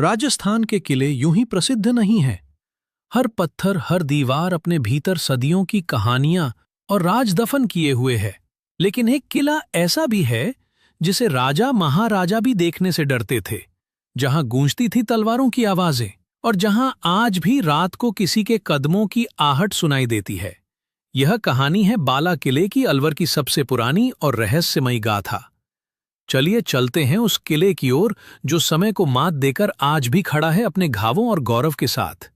राजस्थान के किले यूं ही प्रसिद्ध नहीं हैं। हर पत्थर, हर दीवार अपने भीतर सदियों की कहानियां और राज दफन किए हुए है। लेकिन एक किला ऐसा भी है जिसे राजा महाराजा भी देखने से डरते थे, जहां गूंजती थी तलवारों की आवाजें और जहां आज भी रात को किसी के कदमों की आहट सुनाई देती है। यह कहानी है बाला किले की, अलवर की सबसे पुरानी और रहस्यमयी गाथा। चलिए चलते हैं उस किले की ओर जो समय को मात देकर आज भी खड़ा है अपने घावों और गौरव के साथ।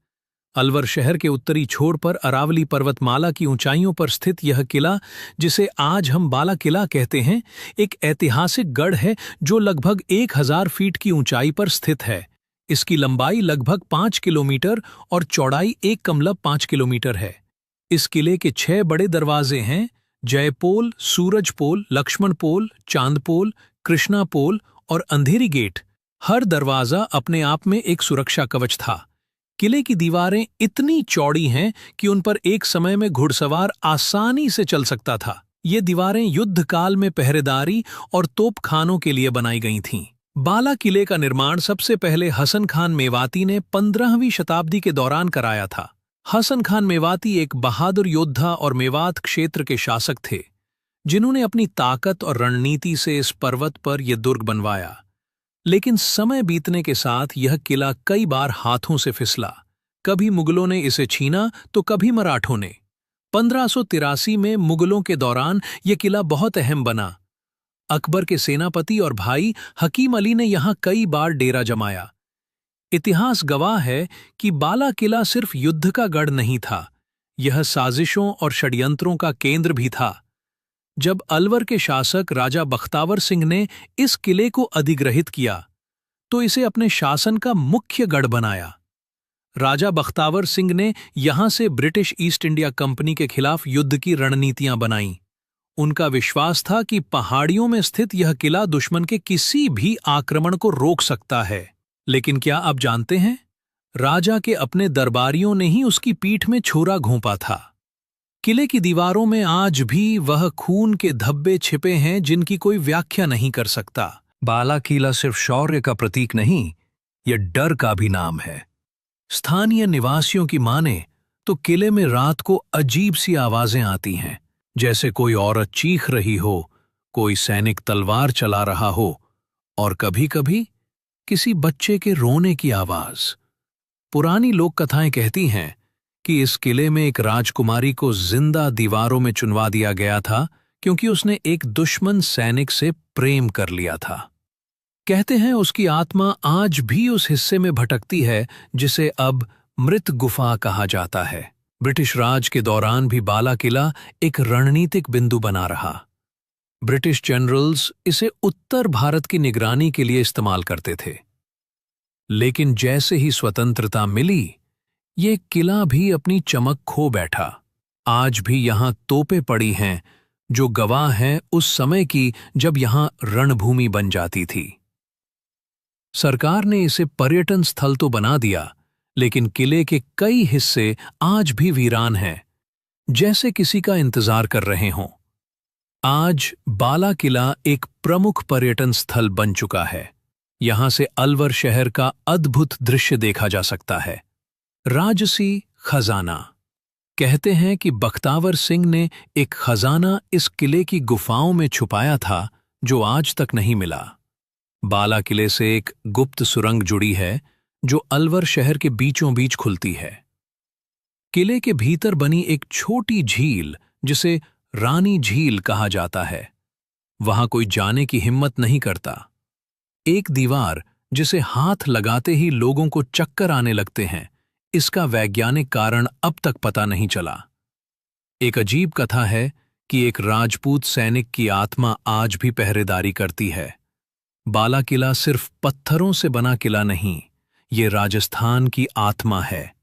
अलवर शहर के उत्तरी छोर पर अरावली पर्वतमाला की ऊंचाइयों पर स्थित यह किला, जिसे आज हम बाला किला कहते हैं, एक ऐतिहासिक गढ़ है जो लगभग 1000 फीट की ऊंचाई पर स्थित है। इसकी लंबाई लगभग 5 किलोमीटर और चौड़ाई 1.5 किलोमीटर है। इस किले के 6 बड़े दरवाजे हैं: जयपोल, सूरजपोल, लक्ष्मणपोल, चांदपोल, कृष्णापोल और अंधेरी गेट। हर दरवाजा अपने आप में एक सुरक्षा कवच था। किले की दीवारें इतनी चौड़ी हैं कि उन पर एक समय में घुड़सवार आसानी से चल सकता था। ये दीवारें युद्ध काल में पहरेदारी और तोपखानों के लिए बनाई गई थीं। बाला किले का निर्माण सबसे पहले हसन खान मेवाती ने 15वीं शताब्दी के दौरान कराया था। हसन खान मेवाती एक बहादुर योद्धा और मेवात क्षेत्र के शासक थे, जिन्होंने अपनी ताकत और रणनीति से इस पर्वत पर यह दुर्ग बनवाया। लेकिन समय बीतने के साथ यह किला कई बार हाथों से फिसला। कभी मुगलों ने इसे छीना तो कभी मराठों ने। 1583 में मुगलों के दौरान यह किला बहुत अहम बना। अकबर के सेनापति और भाई हकीम अली ने यहां कई बार डेरा जमाया। इतिहास गवाह है कि बाला किला सिर्फ युद्ध का गढ़ नहीं था, यह साजिशों और षड्यंत्रों का केंद्र भी था। जब अलवर के शासक राजा बख्तावर सिंह ने इस किले को अधिग्रहित किया, तो इसे अपने शासन का मुख्य गढ़ बनाया। राजा बख्तावर सिंह ने यहां से ब्रिटिश ईस्ट इंडिया कंपनी के खिलाफ युद्ध की रणनीतियां बनाईं। उनका विश्वास था कि पहाड़ियों में स्थित यह किला दुश्मन के किसी भी आक्रमण को रोक सकता है। लेकिन क्या आप जानते हैं, राजा के अपने दरबारियों ने ही उसकी पीठ में छुरा घोंपा था। किले की दीवारों में आज भी वह खून के धब्बे छिपे हैं जिनकी कोई व्याख्या नहीं कर सकता। बाला किला सिर्फ शौर्य का प्रतीक नहीं, यह डर का भी नाम है। स्थानीय निवासियों की माने तो किले में रात को अजीब सी आवाजें आती हैं, जैसे कोई औरत चीख रही हो, कोई सैनिक तलवार चला रहा हो और कभी-कभी किसी बच्चे के रोने की आवाज। पुरानी लोक कथाएं कहती हैं कि इस किले में एक राजकुमारी को जिंदा दीवारों में चुनवा दिया गया था क्योंकि उसने एक दुश्मन सैनिक से प्रेम कर लिया था। कहते हैं उसकी आत्मा आज भी उस हिस्से में भटकती है जिसे अब मृत गुफा कहा जाता है। ब्रिटिश राज के दौरान भी बाला किला एक रणनीतिक बिंदु बना रहा। ब्रिटिश जनरल्स इसे उत्तर भारत की निगरानी के लिए इस्तेमाल करते थे। लेकिन जैसे ही स्वतंत्रता मिली, ये किला भी अपनी चमक खो बैठा। आज भी यहां तोपें पड़ी हैं जो गवाह हैं उस समय की जब यहां रणभूमि बन जाती थी। सरकार ने इसे पर्यटन स्थल तो बना दिया, लेकिन किले के कई हिस्से आज भी वीरान हैं, जैसे किसी का इंतजार कर रहे हों। आज बाला किला एक प्रमुख पर्यटन स्थल बन चुका है। यहां से अलवर शहर का अद्भुत दृश्य देखा जा सकता है। राजसी खजाना। कहते हैं कि बख्तावर सिंह ने एक खजाना इस किले की गुफाओं में छुपाया था जो आज तक नहीं मिला। बाला किले से एक गुप्त सुरंग जुड़ी है जो अलवर शहर के बीचों बीच खुलती है। किले के भीतर बनी एक छोटी झील, जिसे रानी झील कहा जाता है, वहां कोई जाने की हिम्मत नहीं करता। एक दीवार जिसे हाथ लगाते ही लोगों को चक्कर आने लगते हैं, इसका वैज्ञानिक कारण अब तक पता नहीं चला। एक अजीब कथा है कि एक राजपूत सैनिक की आत्मा आज भी पहरेदारी करती है। बाला किला सिर्फ पत्थरों से बना किला नहीं, ये राजस्थान की आत्मा है।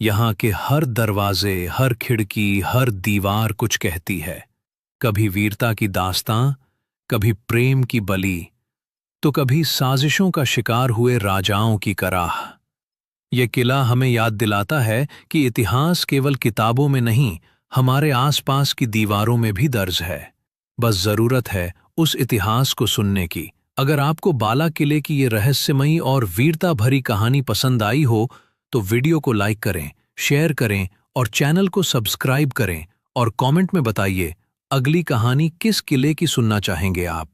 यहाँ के हर दरवाजे, हर खिड़की, हर दीवार कुछ कहती है। कभी वीरता की दास्तां, कभी प्रेम की बलि, तो कभी साजिशों का शिकार हुए राजाओं की कराह। यह किला हमें याद दिलाता है कि इतिहास केवल किताबों में नहीं, हमारे आसपास की दीवारों में भी दर्ज है। बस जरूरत है उस इतिहास को सुनने की, अगर आपको बाला किले की ये रहस्यमयी और वीरता भरी कहानी पसंद आई हो तो वीडियो को लाइक करें, शेयर करें और चैनल को सब्सक्राइब करें और कमेंट में बताइए अगली कहानी किस किले की सुनना चाहेंगे आप।